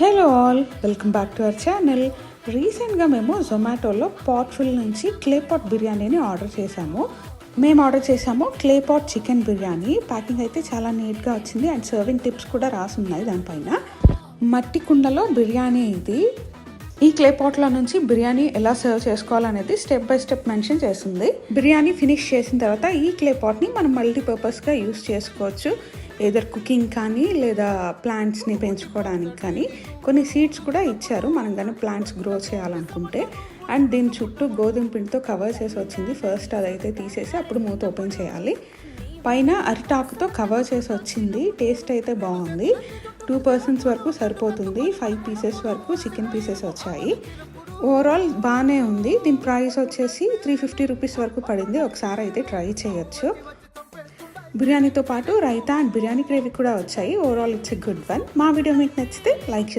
Hello all, welcome back to our channel. రీసెంట్గా మేము జొమాటోలో పాట్ఫుల్ నుంచి క్లే పాట్ బిర్యానీని ఆర్డర్ చేసాము. మేము ఆర్డర్ చేసాము clay pot chicken biryani. Packing అయితే చాలా నీట్గా వచ్చింది అండ్ సర్వింగ్ టిప్స్ కూడా రాసున్నాయి దానిపైన. మట్టి కుండలో బిర్యానీ ఇది. ఈ క్లే పాట్లో నుంచి బిర్యానీ ఎలా సర్వ్ చేసుకోవాలనేది స్టెప్ బై స్టెప్ మెన్షన్ చేస్తుంది. బిర్యానీ ఫినిష్ చేసిన తర్వాత ఈ క్లే పాట్ని మనం మల్టీపర్పస్గా యూస్ చేసుకోవచ్చు. ఏదర్ కుకింగ్ కానీ లేదా ప్లాంట్స్ని పెంచుకోవడానికి కానీ. కొన్ని సీడ్స్ కూడా ఇచ్చారు మనం కానీ ప్లాంట్స్ గ్రో చేయాలనుకుంటే. అండ్ దీని చుట్టూ గోధుమ పిండితో కవర్ చేసి వచ్చింది. ఫస్ట్ అదైతే తీసేసి అప్పుడు మూత ఓపెన్ చేయాలి. పైన అరిటాకుతో కవర్ చేసి వచ్చింది. టేస్ట్ అయితే బాగుంది. 2 persons వరకు సరిపోతుంది. 5 pieces వరకు చికెన్ పీసెస్ వచ్చాయి. ఓవరాల్ బాగానే ఉంది. దీని ప్రైస్ వచ్చేసి 350 రూపీస్ వరకు పడింది. ఒకసారి అయితే ట్రై చేయొచ్చు. బిర్యానీతో పాటు రైతా అండ్ బిర్యానీ గ్రేవీ కూడా వచ్చాయి. Overall it's a good one. మా వీడియో మీకు నచ్చితే లైక్